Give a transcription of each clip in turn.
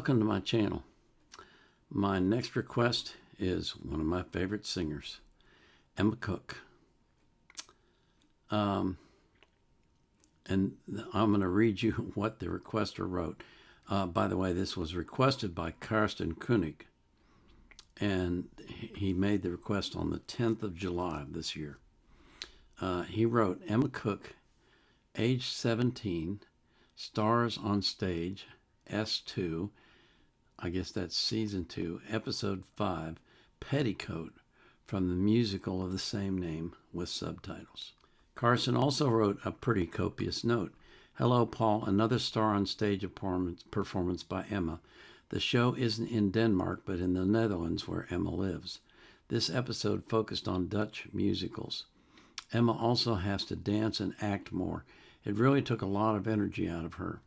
Welcome to my channel. My next request is one of my favorite singers, Emma Cook. And I'm going to read you what the requester wrote. By the way, this was requested by Karsten Koenig, and he made the request on the 10th of July of this year. He wrote, Emma Cook, age 17, stars on stage, S2, I guess that's season 2, episode 5, Petticoat, from the musical of the same name with subtitles. Carson also wrote a pretty copious note. Hello, Paul, another star on stage performance by Emma. The show isn't in Denmark, but in the Netherlands where Emma lives. This episode focused on Dutch musicals. Emma also has to dance and act more. It really took a lot of energy out of her.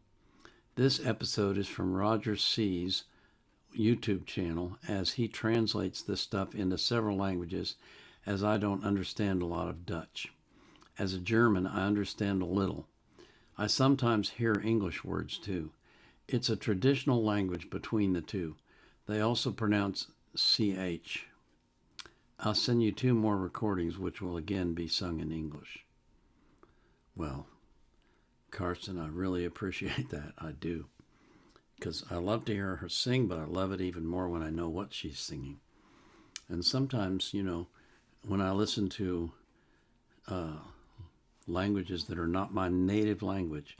This episode is from Roger C's YouTube channel, as he translates this stuff into several languages, as I don't understand a lot of Dutch. As a German, I understand a little. I sometimes hear English words too. It's a traditional language between the two. They also pronounce CH. I'll send you 2 more recordings which will again be sung in English. Well, Carson, I really appreciate that. I do. Because I love to hear her sing, but I love it even more when I know what she's singing. And sometimes, you know, when I listen to languages that are not my native language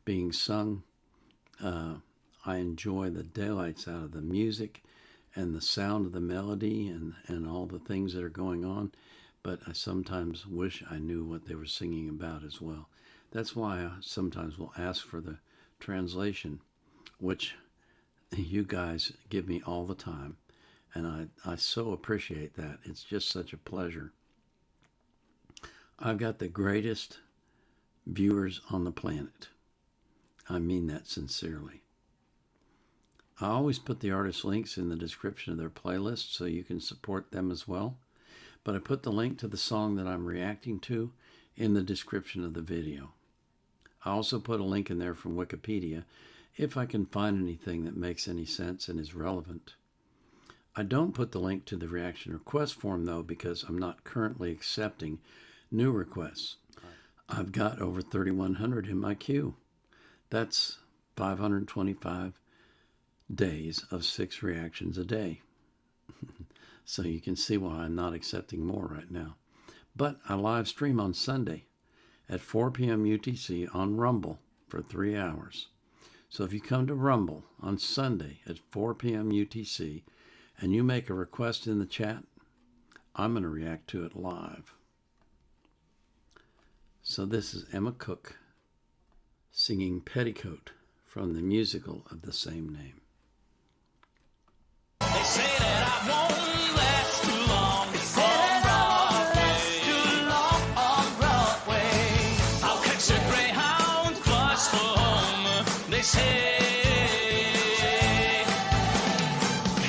being sung, I enjoy the daylights out of the music and the sound of the melody and all the things that are going on, but I sometimes wish I knew what they were singing about as well. That's why I sometimes will ask for the translation, which you guys give me all the time, and I so appreciate that. It's just such a pleasure. I've got the greatest viewers on the planet. I mean that sincerely. I always put the artist links in the description of their playlist so you can support them as well. But I put the link to the song that I'm reacting to in the description of the video. I also put a link in there from Wikipedia if I can find anything that makes any sense and is relevant. I don't put the link to the reaction request form though, because I'm not currently accepting new requests. I've got over 3,100 in my queue. That's 525 days of 6 reactions a day. So you can see why I'm not accepting more right now. But I live stream on Sunday at 4 p.m. UTC on Rumble for 3 hours. So if you come to Rumble on Sunday at 4 p.m. UTC and you make a request in the chat, I'm going to react to it live. So this is Emma Cook singing Petticoat from the musical of the same name. They say that I won't last too long. They say that I won't last too long on Broadway. I'll catch a Greyhound bus for home. They say.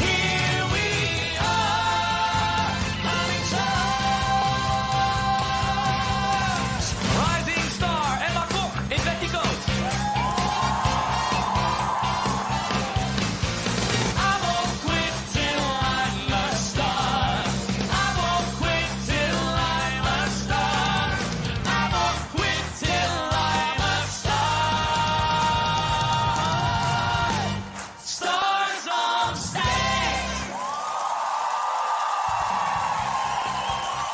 Here we are, having stars. Rising star, Emma Cook in Petticoat.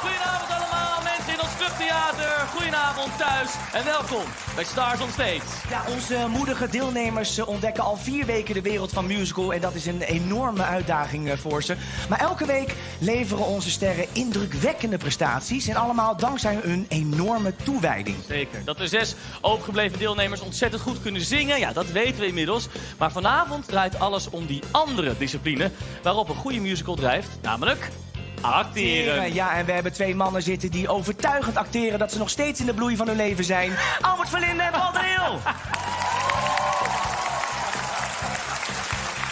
Goedenavond allemaal, mensen in ons clubtheater. Goedenavond thuis en welkom bij Stars on Stage. Ja, onze moedige deelnemers ontdekken al 4 weken de wereld van musical. En dat is een enorme uitdaging voor ze. Maar elke week leveren onze sterren indrukwekkende prestaties. En allemaal dankzij hun enorme toewijding. Zeker. Dat de 6 overgebleven deelnemers ontzettend goed kunnen zingen, ja, dat weten we inmiddels. Maar vanavond draait alles om die andere discipline waarop een goede musical drijft, namelijk acteren. Ja, en we hebben 2 mannen zitten die overtuigend acteren dat ze nog steeds in de bloei van hun leven zijn. Albert Verlinde en Paul de Leeuw.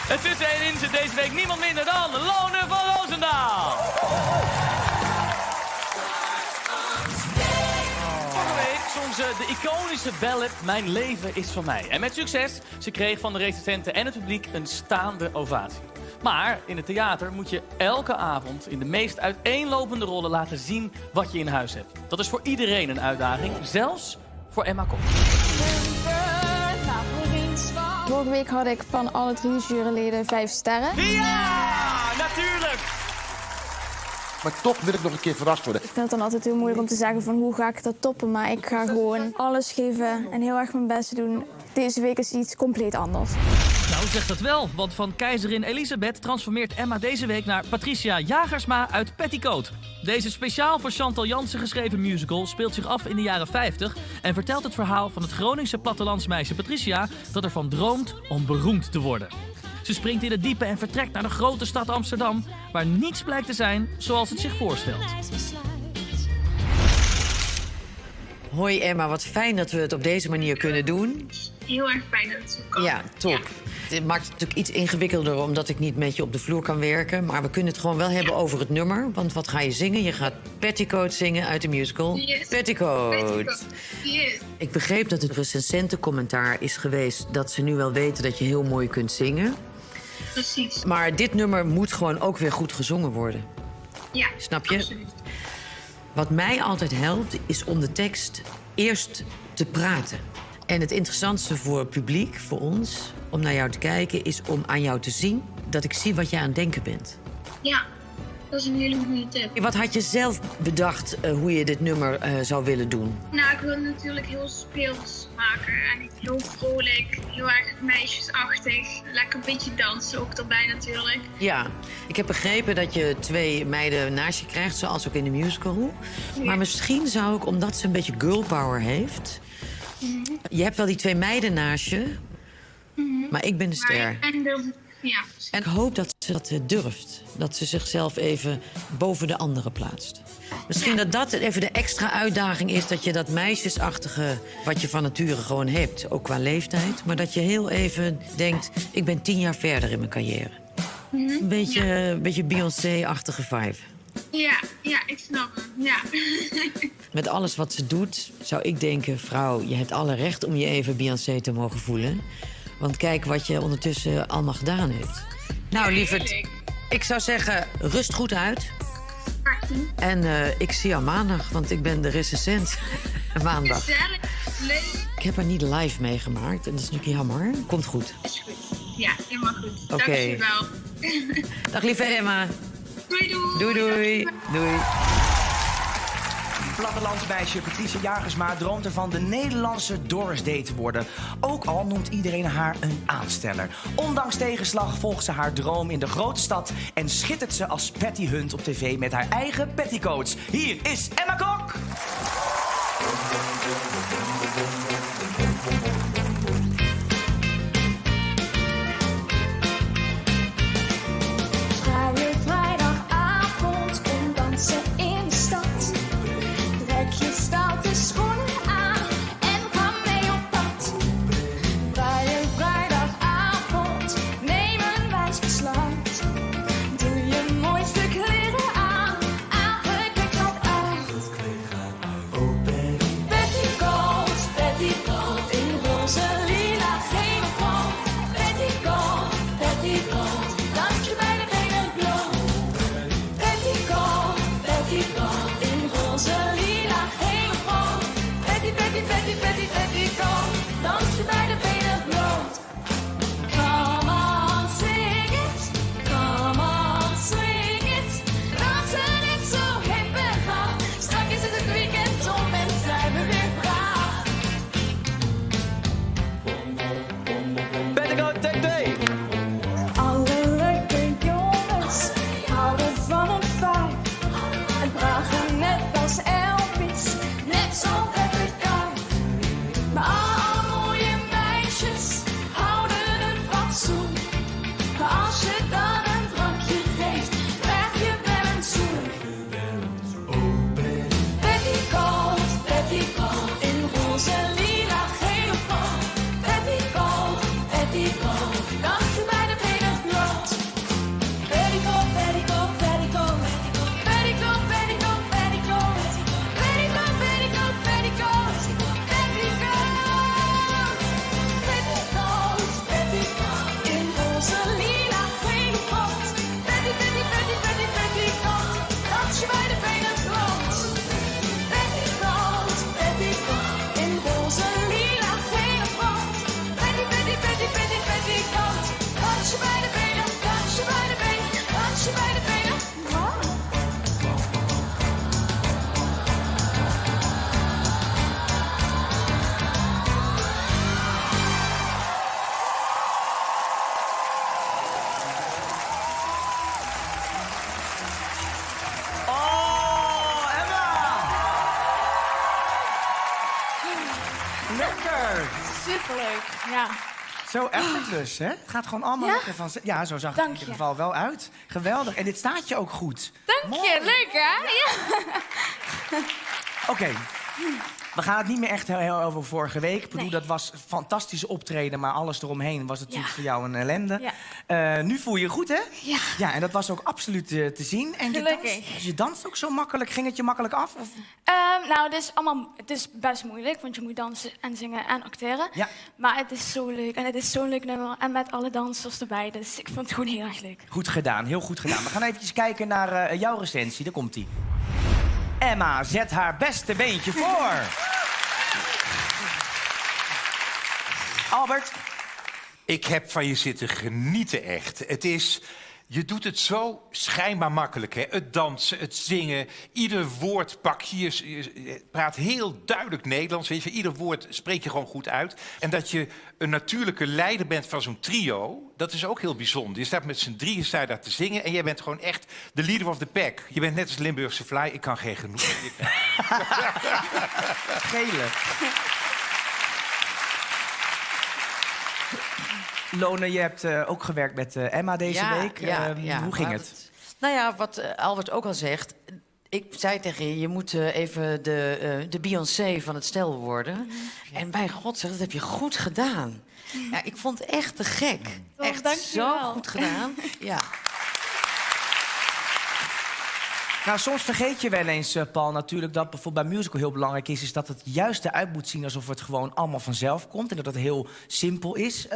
En tussenin zit deze week niemand minder dan Lone van Roosendaal. Vorige week zong ze de iconische ballad Mijn leven is van mij. En met succes, ze kreeg van de recensenten en het publiek een staande ovatie. Maar in het theater moet je elke avond in de meest uiteenlopende rollen laten zien wat je in huis hebt. Dat is voor iedereen een uitdaging, zelfs voor Emma Kok. Vorige week had ik van alle 3 juryleden 5 sterren. Ja, natuurlijk! Maar toch wil ik nog een keer verrast worden. Ik vind het dan altijd heel moeilijk om te zeggen van hoe ga ik dat toppen. Maar ik ga gewoon alles geven en heel erg mijn best doen. Deze week is iets compleet anders. Nou, zeg dat wel, want van keizerin Elisabeth transformeert Emma deze week naar Patricia Jagersma uit Petticoat. Deze speciaal voor Chantal Jansen geschreven musical speelt zich af in de jaren 50... en vertelt het verhaal van het Groningse plattelandsmeisje Patricia dat ervan droomt om beroemd te worden. Ze springt in het diepe en vertrekt naar de grote stad Amsterdam, waar niets blijkt te zijn zoals het zich voorstelt. Hoi Emma, wat fijn dat we het op deze manier kunnen doen. Heel erg fijn dat het zo kan. Ja, top. Ja. Het maakt het natuurlijk iets ingewikkelder omdat ik niet met je op de vloer kan werken. Maar we kunnen het gewoon wel hebben over het nummer. Want wat ga je zingen? Je gaat Petticoat zingen uit de musical. Yes. Petticoat. Yes. Ik begreep dat het recensentencommentaar is geweest dat ze nu wel weten dat je heel mooi kunt zingen. Precies. Maar dit nummer moet gewoon ook weer goed gezongen worden. Ja, Snap je? absoluut. Wat mij altijd helpt, is om de tekst eerst te praten. En het interessantste voor het publiek, voor ons, om naar jou te kijken... is om aan jou te zien dat ik zie wat je aan het denken bent. Ja, dat is een hele goede tip. Wat had je zelf bedacht hoe je dit nummer zou willen doen? Nou, ik wil het natuurlijk heel speels maken. En heel vrolijk, heel erg meisjesachtig. Lekker een beetje dansen ook erbij natuurlijk. Ja, ik heb begrepen dat je 2 meiden naast je krijgt, zoals ook in de musical. Ja. Maar misschien zou ik, omdat ze een beetje girl power heeft... Je hebt wel die 2 meiden naast je, maar ik ben de ster. En ja, precies. En ik hoop dat ze dat durft. Dat ze zichzelf even boven de anderen plaatst. Misschien dat dat even de extra uitdaging is... dat je dat meisjesachtige wat je van nature gewoon hebt, ook qua leeftijd... maar dat je heel even denkt, ik ben 10 jaar verder in mijn carrière. Een beetje Beyoncé-achtige vibe. Ja, ik snap hem. Ja. Met alles wat ze doet, zou ik denken... vrouw, je hebt alle recht om je even Beyoncé te mogen voelen. Want kijk wat je ondertussen allemaal gedaan hebt. Nou, lieverd, ik zou zeggen, rust goed uit. En ik zie jou maandag, want ik ben de recensent maandag. Gezellig. Leuk. Ik heb haar niet live meegemaakt en dat is natuurlijk jammer. Komt goed. Is goed. Ja, helemaal goed. Oké. Dankjewel. Dag lieve Emma. Doei doei. Doei doei. Doei. Plattelandsmeisje Patricia Jagersma droomt ervan de Nederlandse Doris Day te worden. Ook al noemt iedereen haar een aansteller. Ondanks tegenslag volgt ze haar droom in de grote stad... en schittert ze als Patty Hunt op tv met haar eigen petticoats. Hier is Emma Kok! Vrije vrijdagavond, kom dansen in de stad. Trek je stoute schoenen aan en ga mee op pad. Vrije vrijdagavond, neem een wijs besluit. Doe je mooiste kleren aan, aangekleed wat uit. Lekker! Superleuk, ja. Zo effortless, hè? Het gaat gewoon allemaal Ja? lekker van... Ja, zo zag het in Dank ieder je. geval wel uit. Geweldig. En dit staat je ook goed. Dank je, leuk hè? Ja. Oké. We gaan het niet meer echt heel over vorige week. Ik bedoel, Nee. dat was een fantastische optreden, maar alles eromheen was natuurlijk Ja. voor jou een ellende. Ja. Nu voel je je goed, hè? Ja. Ja, en dat was ook absoluut te zien. En Gelukkig. je danst ook zo makkelijk. Ging het je makkelijk af? Of? Nou, het is best moeilijk, want je moet dansen en zingen en acteren. Ja. Maar het is zo leuk en het is zo'n leuk nummer en met alle dansers erbij. Dus ik vond het gewoon heel erg leuk. Goed gedaan, heel goed gedaan. We gaan eventjes kijken naar jouw recensie. Daar komt-ie. Emma zet haar beste beentje voor. Albert. Ik heb van je zitten genieten, echt. Je doet het zo schijnbaar makkelijk, hè? Het dansen, het zingen, ieder woord pak je. Je praat heel duidelijk Nederlands, weet je. Ieder woord spreek je gewoon goed uit. En dat je een natuurlijke leider bent van zo'n trio, dat is ook heel bijzonder. Je staat met z'n drieën daar te zingen en jij bent gewoon echt de leader of the pack. Je bent net als Limburgse Fly, ik kan geen genoeg. Gele. Lone, je hebt ook gewerkt met Emma deze week. Hoe ging het? Nou ja, wat Albert ook al zegt. Ik zei tegen je, je moet even de Beyoncé van het stel worden. En bij God zeg, dat heb je goed gedaan. Ja, ik vond het echt te gek. Echt dank je zo wel. goed gedaan. Ja. Nou, soms vergeet je wel eens, Paul, natuurlijk dat bijvoorbeeld bij musical heel belangrijk is dat het juist eruit moet zien alsof het gewoon allemaal vanzelf komt en dat het heel simpel is.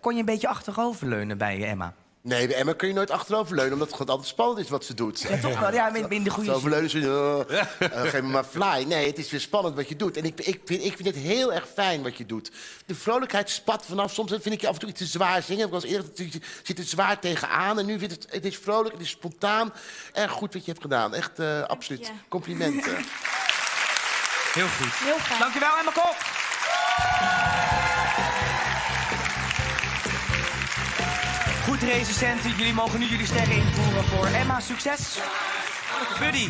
Kon je een beetje achteroverleunen bij Emma? Nee, bij Emma kun je nooit achteroverleunen, omdat het gewoon altijd spannend is wat ze doet. Ja, toch wel. Ja, in de goede zin. Achteroverleunen, geef me maar fly. Nee, het is weer spannend wat je doet. En ik vind het heel erg fijn wat je doet. De vrolijkheid spat vanaf. Soms vind ik je af en toe iets te zwaar zingen. Ik was eerder zit het zwaar tegenaan. En nu vind het is vrolijk, het is spontaan. Erg goed wat je hebt gedaan. Echt absoluut. je. Complimenten. Heel goed. Heel fijn. Dankjewel, Emma Kok. Goed recensenten. Jullie mogen nu jullie sterren invoeren voor Emma. Succes. Buddy.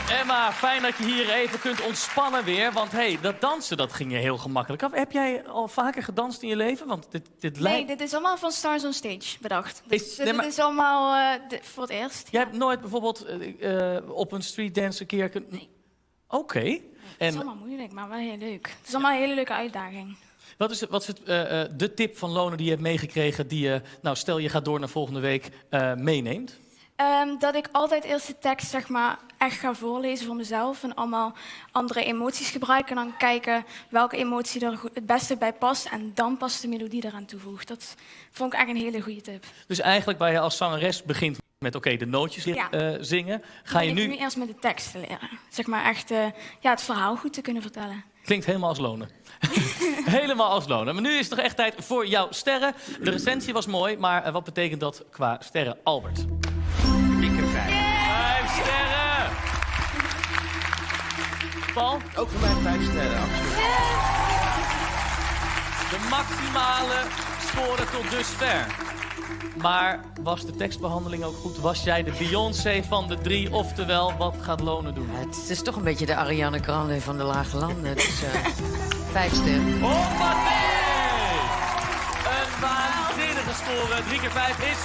Emma, fijn dat je hier even kunt ontspannen weer. Want hey, dat dansen dat ging je heel gemakkelijk af. Heb jij al vaker gedanst in je leven? Want dit Nee, lijkt... dit is allemaal van Stars on Stage bedacht. Dus nee, maar- dit is allemaal voor het eerst. Jij hebt nooit bijvoorbeeld op een streetdance een keer... Nee. Oké. Het is En allemaal moeilijk, maar wel heel leuk. Het is allemaal een hele leuke uitdaging. wat is de tip van Lone die je hebt meegekregen... die je, nou stel je gaat door naar volgende week, meeneemt? Dat ik altijd eerst de tekst zeg maar, echt ga voorlezen voor mezelf. En allemaal andere emoties gebruik. En dan kijken welke emotie er het beste bij past. En dan pas de melodie eraan toevoegt. Dat vond ik echt een hele goede tip. Dus eigenlijk waar je als zangeres begint met de nootjes Ja. zingen... ga je nu nu... eerst met de tekst te leren. Zeg maar echt het verhaal goed te kunnen vertellen. Klinkt helemaal als Lone. Helemaal als Lone. Maar nu is het toch echt tijd voor jouw sterren. De recensie was mooi, maar wat betekent dat qua sterren, Albert? Dikke vijf. 5 sterren! Paul, Ook voor mij 5 sterren, absoluut. de maximale score tot dusver. Maar was de tekstbehandeling ook goed? Was jij de Beyoncé van de 3? Oftewel, wat gaat Lone doen? Het is toch een beetje de Ariana Grande van de Lage Landen. Dus 5 sterren. Hoppatee! Een waanzinnige score. 3 keer 5 is...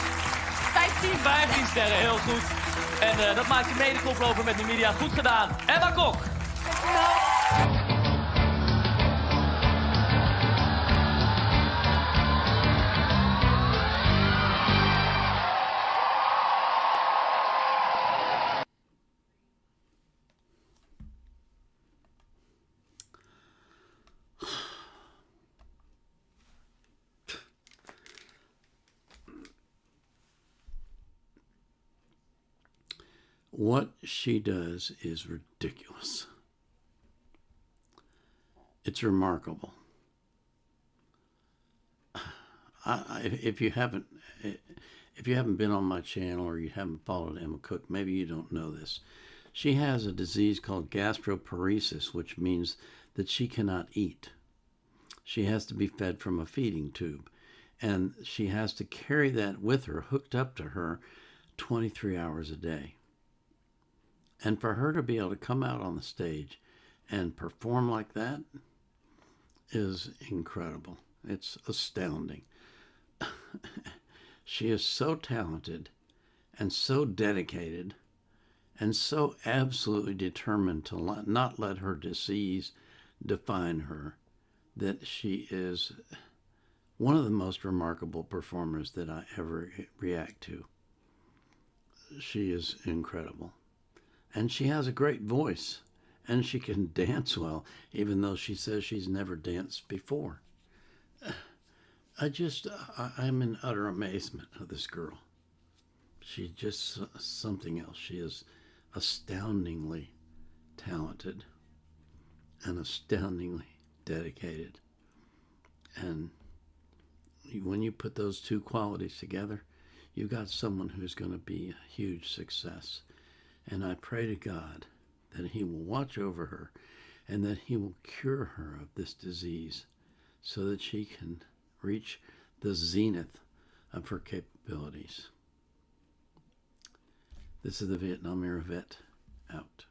15 sterren, heel goed. En dat maakt je mede koploper met de media. Goed gedaan. Emma Kok. What she does is ridiculous. It's remarkable. If you haven't been on my channel or you haven't followed Emma Cook, maybe you don't know this. She has a disease called gastroparesis, which means that she cannot eat. She has to be fed from a feeding tube, and she has to carry that with her, hooked up to her, 23 hours a day. And for her to be able to come out on the stage and perform like that, is incredible. It's astounding. She is so talented and so dedicated and so absolutely determined to not let her disease define her that she is one of the most remarkable performers that I ever react to. She is incredible. And she has a great voice. And she can dance well, even though she says she's never danced before. I'm in utter amazement of this girl. She's just something else. She is astoundingly talented and astoundingly dedicated. And when you put those two qualities together, you got someone who's going to be a huge success. And I pray to God that he will watch over her and that he will cure her of this disease so that she can reach the zenith of her capabilities. This is the Vietnam Era Vet, out.